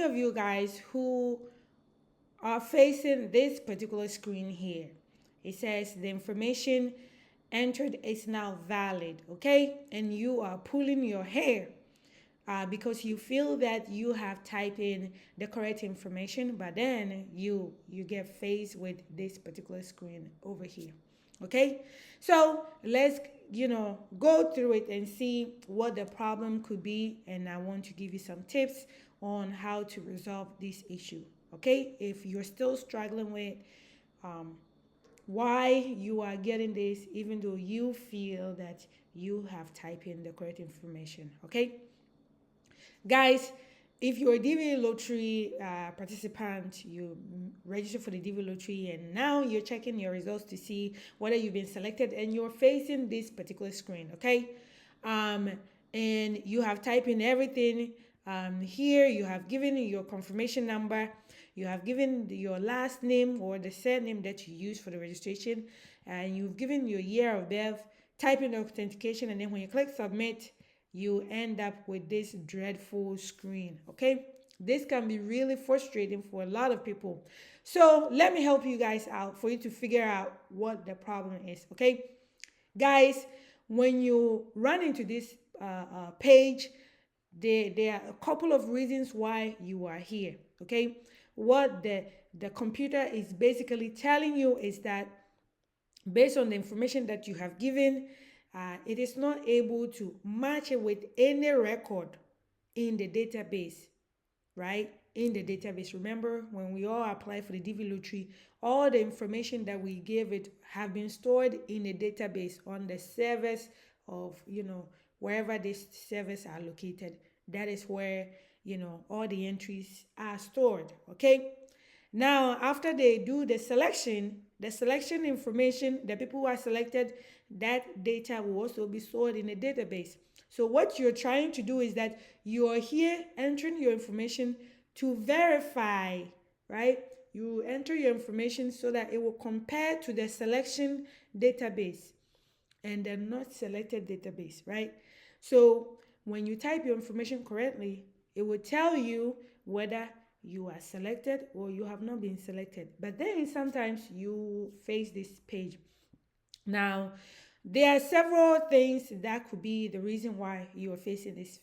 many of you guys who are facing this particular screen here. It says the information entered is now valid, okay? And you are pulling your hair because you feel that you have typed in the correct information, but then you get faced with this particular screen over here. Okay, so let's go through it and see what the problem could be, and I want to give you some tips on how to resolve this issue. Okay, if you're still struggling with um, why you are getting this, even though you feel that you have typed in the correct information. Okay, guys, if you're a DV lottery participant, you register for the DV lottery, and now you're checking your results to see whether you've been selected, and you're facing this particular screen. Okay, um, and you have typed in everything. Here you have given your confirmation number, you have given your last name or the surname that you use for the registration, and you've given your year of birth, type in the authentication, and then when you click submit, you end up with this dreadful screen. Okay, this can be really frustrating for a lot of people. So let me help you guys out for you to figure out what the problem is. Okay, guys, when you run into this page, there are a couple of reasons why you are here. Okay, what the computer is basically telling you is that based on the information that you have given, it is not able to match it with any record in the database, right? In the database. Remember, when we all apply for the DV lottery, all the information that we gave it have been stored in a database on the servers of, wherever these servers are located. That is where, all the entries are stored. Okay. Now, after they do the selection information, the people who are selected, that data will also be stored in a database. So what you're trying to do is that you are here entering your information to verify, right? You enter your information so that it will compare to the selection database and the not selected database, right? So when you type your information correctly, it will tell you whether you are selected or you have not been selected. But then sometimes you face this page. Now, there are several things that could be the reason why you are facing this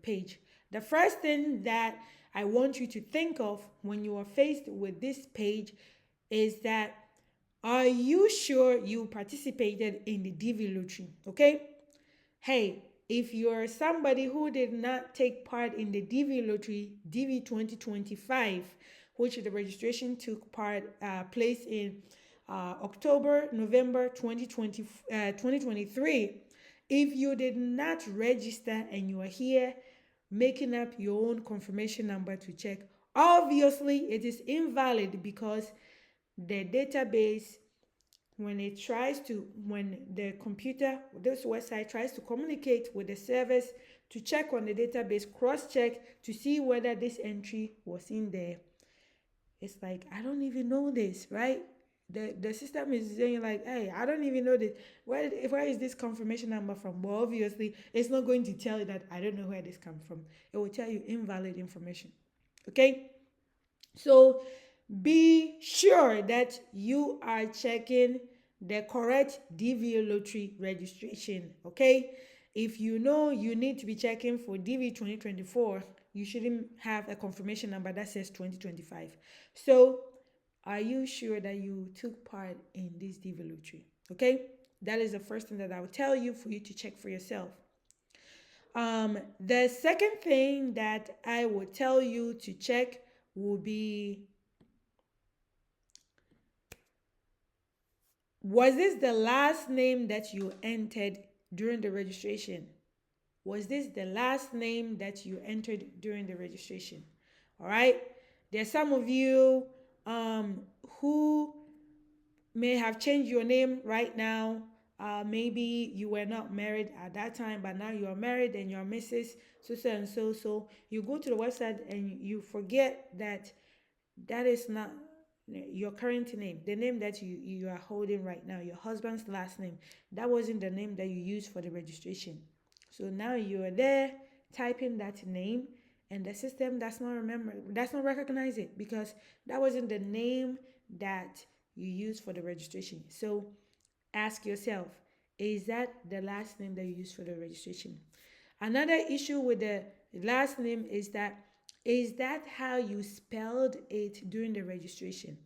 page. The first thing that I want you to think of when you are faced with this page is that, are you sure you participated in the DV lottery? Okay. Hey, if you're somebody who did not take part in the DV lottery, DV 2025, which the registration took place in October, November 2023, if you did not register and you are here making up your own confirmation number to check, obviously it is invalid because the database, when the computer, this website tries to communicate with the servers to check on the database, cross check to see whether this entry was in there, it's like, I don't even know this, right? The system is saying like, hey, I don't even know this. Where is this confirmation number from? But obviously it's not going to tell you that I don't know where this comes from. It will tell you invalid information. Okay, so be sure that you are checking the correct DV lottery registration. Okay, if you know you need to be checking for DV 2024, you shouldn't have a confirmation number that says 2025. So are you sure that you took part in this DV lottery? Okay, that is the first thing that I would tell you for you to check for yourself. The second thing that I would tell you to check will be, was this the last name that you entered during the registration? Was this the last name that you entered during the registration? All right. There's some of you who may have changed your name right now. Maybe you were not married at that time, but now you are married and you're Mrs. So and so. So you go to the website and you forget that that is not your current name, the name that you are holding right now, your husband's last name. That wasn't the name that you used for the registration. So now you are there typing that name, and the system does not recognize it because that wasn't the name that you used for the registration. So ask yourself, is that the last name that you used for the registration? Another issue with the last name is that how you spelled it during the registration?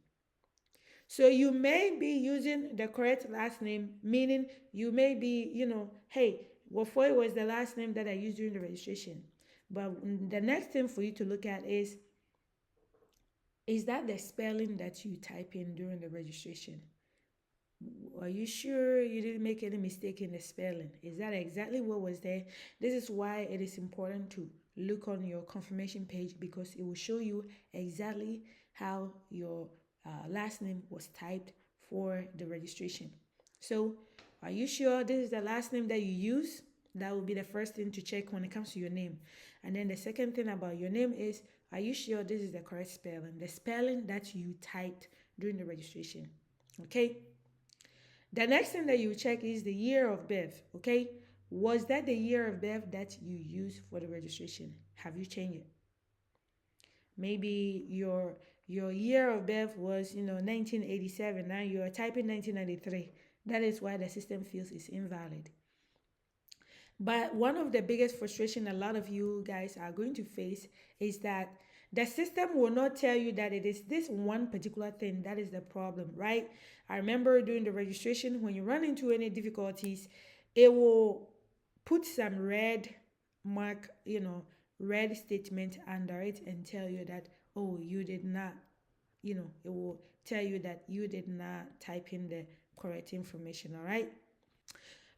So you may be using the correct last name, meaning you may be, hey, Wafoy was the last name that I used during the registration. But the next thing for you to look at is that the spelling that you type in during the registration? Are you sure you didn't make any mistake in the spelling? Is that exactly what was there? This is why it is important to look on your confirmation page because it will show you exactly how your last name was typed for the registration. So, are you sure this is the last name that you use? That will be the first thing to check when it comes to your name. And then the second thing about your name is, are you sure this is the correct spelling? The spelling that you typed during the registration. Okay? The next thing that you check is the year of birth, okay? Was that the year of birth that you used for the registration? Have you changed it? Maybe your year of birth was, 1987. Now you're typing 1993. That is why the system feels it's invalid. But one of the biggest frustration a lot of you guys are going to face is that the system will not tell you that it is this one particular thing that is the problem, right? I remember during the registration, when you run into any difficulties, it will put some red mark, red statement under it and tell you that, oh, you did not, it will tell you that you did not type in the correct information, all right?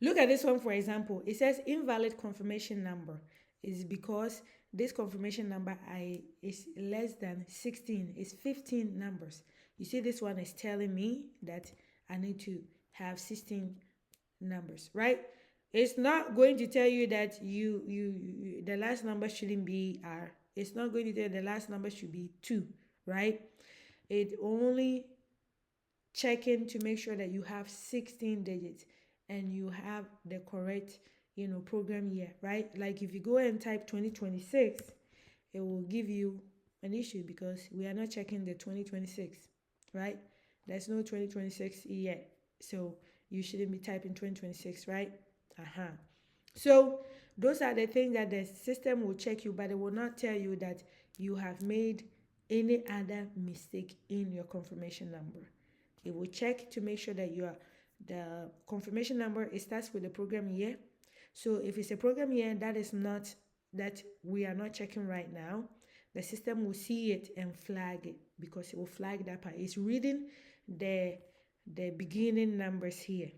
Look at this one for example. It says invalid confirmation number is because this confirmation number is less than 16. It's 15 numbers. You see, this one is telling me that I need to have 16 numbers, right? It's not going to tell you that the last number shouldn't be R. It's not going to tell you the last number should be 2, right? It only checking to make sure that you have 16 digits and you have the correct program year, right? Like if you go and type 2026, it will give you an issue because we are not checking the 2026, right? There's no 2026 yet, so you shouldn't be typing 2026, right? So those are the things that the system will check you, but it will not tell you that you have made any other mistake in your confirmation number. It will check to make sure that the confirmation number, it starts with the program year. So if it's a program year that is not, that we are not checking right now, the system will see it and flag it because it will flag that part. It's reading the beginning numbers here,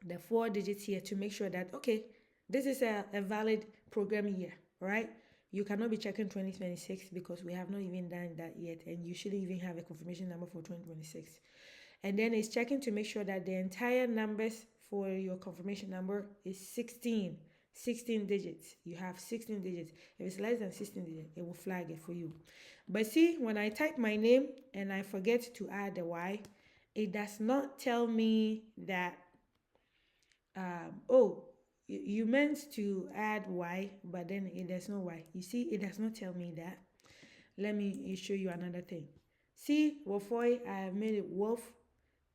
the 4 digits here, to make sure that, okay, this is a valid program year, right? You cannot be checking 2026 because we have not even done that yet, and you shouldn't even have a confirmation number for 2026. And then it's checking to make sure that the entire numbers for your confirmation number is 16 digits. You have 16 digits. If it's less than 16 digits, it will flag it for you. But see, when I type my name and I forget to add the Y, it does not tell me that oh, you meant to add Y, but then there's no Y. You see, it does not tell me that. Let me show you another thing. See, Wofoy, I have made it Wolf,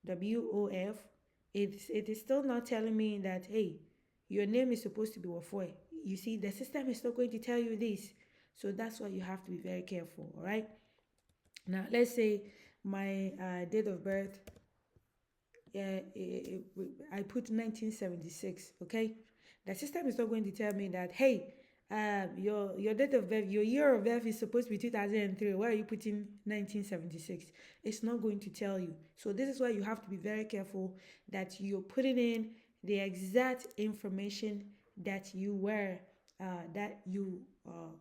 WOF. It is still not telling me that, hey, your name is supposed to be Wofoy. You see, the system is not going to tell you this. So that's why you have to be very careful, all right? Now, let's say my date of birth, I put 1976, okay? The system is not going to tell me that, hey, your date of birth, your year of birth is supposed to be 2003. Why are you putting 1976? It's not going to tell you. So this is why you have to be very careful that you're putting in the exact information that you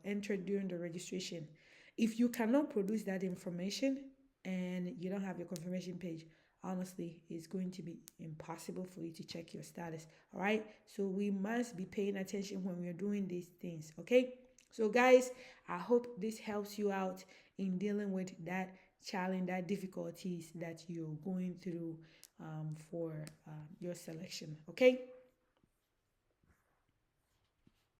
entered during the registration. If you cannot produce that information and you don't have your confirmation page, honestly, it's going to be impossible for you to check your status. All right, so we must be paying attention when we're doing these things. Okay, so guys, I hope this helps you out in dealing with that challenge, that difficulties that you're going through for your selection. Okay,